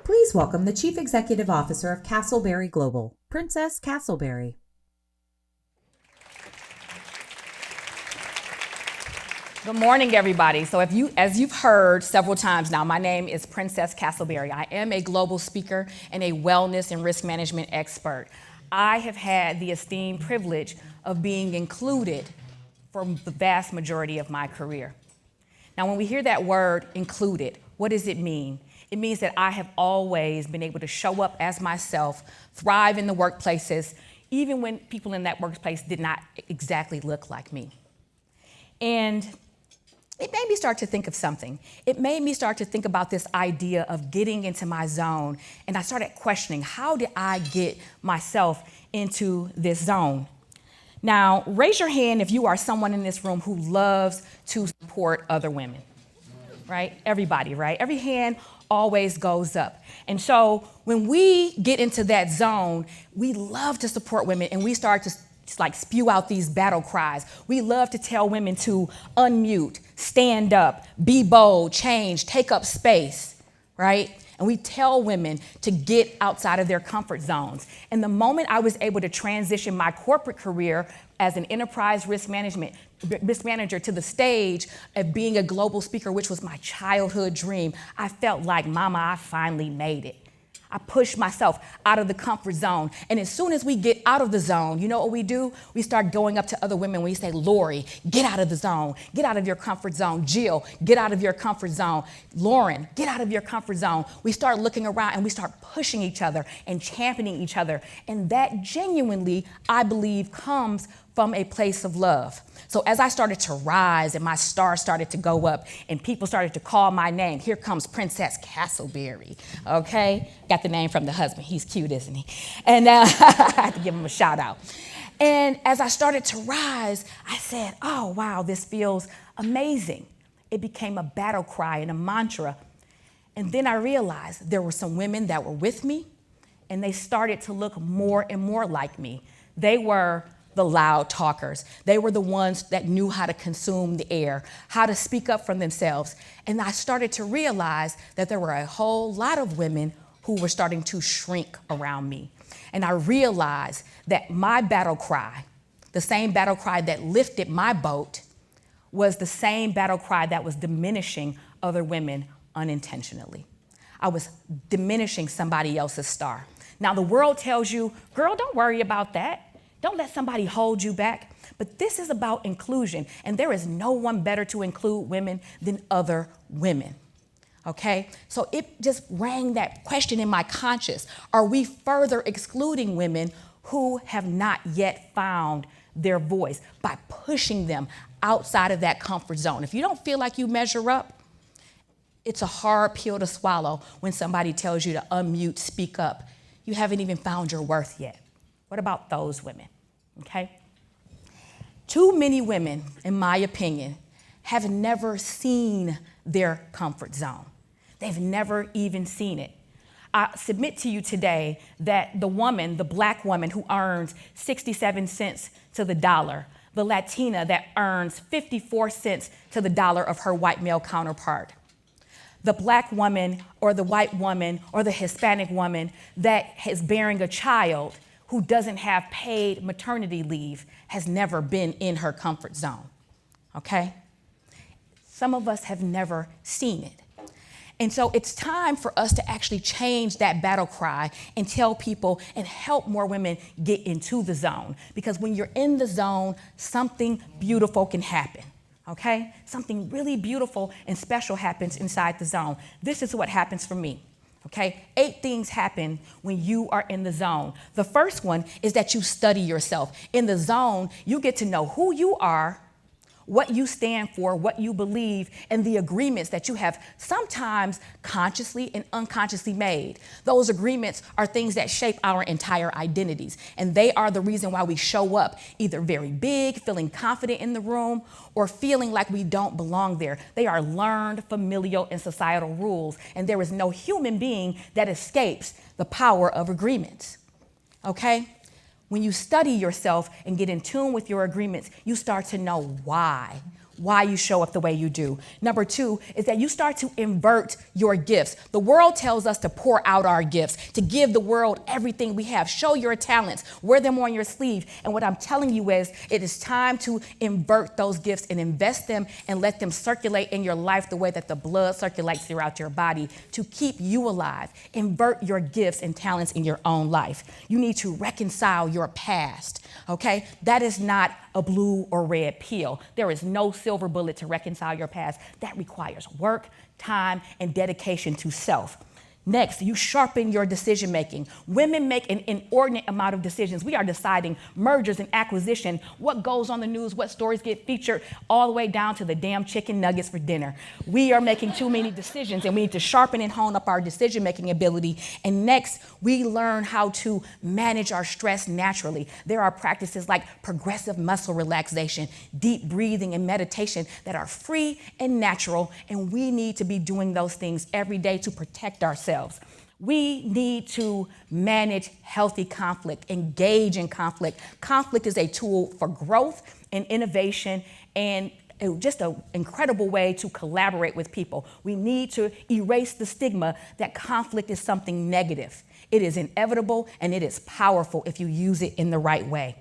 Please welcome the Chief Executive Officer of Castleberry Global, Princess Castleberry. Good morning, everybody. So as you've heard several times now, my name is Princess Castleberry. I am a global speaker and a wellness and risk management expert. I have had the esteemed privilege of being included for the vast majority of my career. Now, when we hear that word included, what does it mean? It means that I have always been able to show up as myself, thrive in the workplaces, even when people in that workplace did not exactly look like me. And it made me start to think of something. It made me start to think about this idea of getting into my zone. And I started questioning, how did I get myself into this zone? Now, raise your hand if you are someone in this room who loves to support other women, right? Everybody, right? Every hand always goes up. And so when we get into that zone, we love to support women and we start to spew out these battle cries. We love to tell women to unmute, stand up, be bold, change, take up space, right? And we tell women to get outside of their comfort zones. And the moment I was able to transition my corporate career as an enterprise risk manager to the stage of being a global speaker, which was my childhood dream, I felt like, Mama, I finally made it. I pushed myself out of the comfort zone. And as soon as we get out of the zone, you know what we do? We start going up to other women. We say, Lori, get out of the zone. Get out of your comfort zone. Jill, get out of your comfort zone. Lauren, get out of your comfort zone. We start looking around and we start pushing each other and championing each other. And that genuinely, I believe, comes from a place of love. So as I started to rise and my star started to go up and people started to call my name, here comes Princess Castleberry, okay? Got the name from the husband. He's cute, isn't he? And I had to give him a shout out. And as I started to rise, I said, oh, wow, this feels amazing. It became a battle cry and a mantra. And then I realized there were some women that were with me and they started to look more and more like me. They were the loud talkers. They were the ones that knew how to consume the air, how to speak up for themselves. And I started to realize that there were a whole lot of women who were starting to shrink around me. And I realized that my battle cry, the same battle cry that lifted my boat, was the same battle cry that was diminishing other women unintentionally. I was diminishing somebody else's star. Now the world tells you, girl, don't worry about that. Don't let somebody hold you back. But this is about inclusion, and there is no one better to include women than other women, okay? So it just rang that question in my conscience. Are we further excluding women who have not yet found their voice by pushing them outside of that comfort zone? If you don't feel like you measure up, it's a hard pill to swallow when somebody tells you to unmute, speak up. You haven't even found your worth yet. What about those women, okay? Too many women, in my opinion, have never seen their comfort zone. They've never even seen it. I submit to you today that the woman, the Black woman who earns 67 cents to the dollar, the Latina that earns 54 cents to the dollar of her white male counterpart, the Black woman or the white woman or the Hispanic woman that is bearing a child who doesn't have paid maternity leave has never been in her comfort zone, okay? Some of us have never seen it. And so it's time for us to actually change that battle cry and tell people and help more women get into the zone. Because when you're in the zone, something beautiful can happen, okay? Something really beautiful and special happens inside the zone. This is what happens for me. Okay, 8 things happen when you are in the zone. The first one is that you study yourself. In the zone, you get to know who you are, what you stand for, what you believe, and the agreements that you have sometimes consciously and unconsciously made. Those agreements are things that shape our entire identities, and they are the reason why we show up either very big, feeling confident in the room, or feeling like we don't belong there. They are learned, familial, and societal rules, and there is no human being that escapes the power of agreements, okay? When you study yourself and get in tune with your agreements, you start to know why. why you show up the way you do. Number 2 is that you start to invert your gifts. The world tells us to pour out our gifts, to give the world everything we have. Show your talents, wear them on your sleeve. And what I'm telling you is it is time to invert those gifts and invest them and let them circulate in your life the way that the blood circulates throughout your body to keep you alive. Invert your gifts and talents in your own life. You need to reconcile your past, okay? That is not a blue or red pill. There is no silver bullet to reconcile your past. That requires work, time, and dedication to self. Next, you sharpen your decision making. Women make an inordinate amount of decisions. We are deciding mergers and acquisition, what goes on the news, what stories get featured, all the way down to the damn chicken nuggets for dinner. We are making too many decisions, and we need to sharpen and hone up our decision making ability. And next, we learn how to manage our stress naturally. There are practices like progressive muscle relaxation, deep breathing, and meditation that are free and natural, and we need to be doing those things every day to protect ourselves. We need to manage healthy conflict, engage in conflict. Conflict is a tool for growth and innovation and just an incredible way to collaborate with people. We need to erase the stigma that conflict is something negative. It is inevitable and it is powerful if you use it in the right way.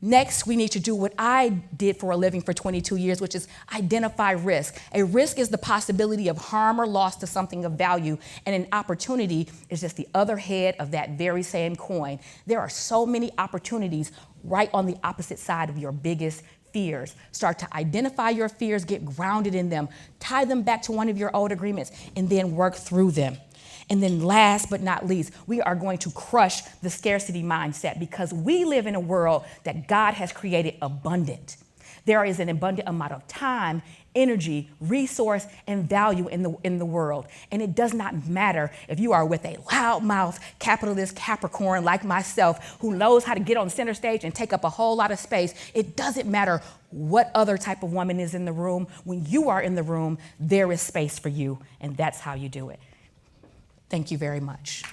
Next, we need to do what I did for a living for 22 years, which is identify risk. A risk is the possibility of harm or loss to something of value, and an opportunity is just the other head of that very same coin. There are so many opportunities right on the opposite side of your biggest fears. Start to identify your fears, get grounded in them, tie them back to one of your old agreements, and then work through them. And then last but not least, we are going to crush the scarcity mindset because we live in a world that God has created abundant. There is an abundant amount of time, energy, resource, and value in the world. And it does not matter if you are with a loudmouth, capitalist Capricorn like myself who knows how to get on center stage and take up a whole lot of space. It doesn't matter what other type of woman is in the room. When you are in the room, there is space for you, and that's how you do it. Thank you very much.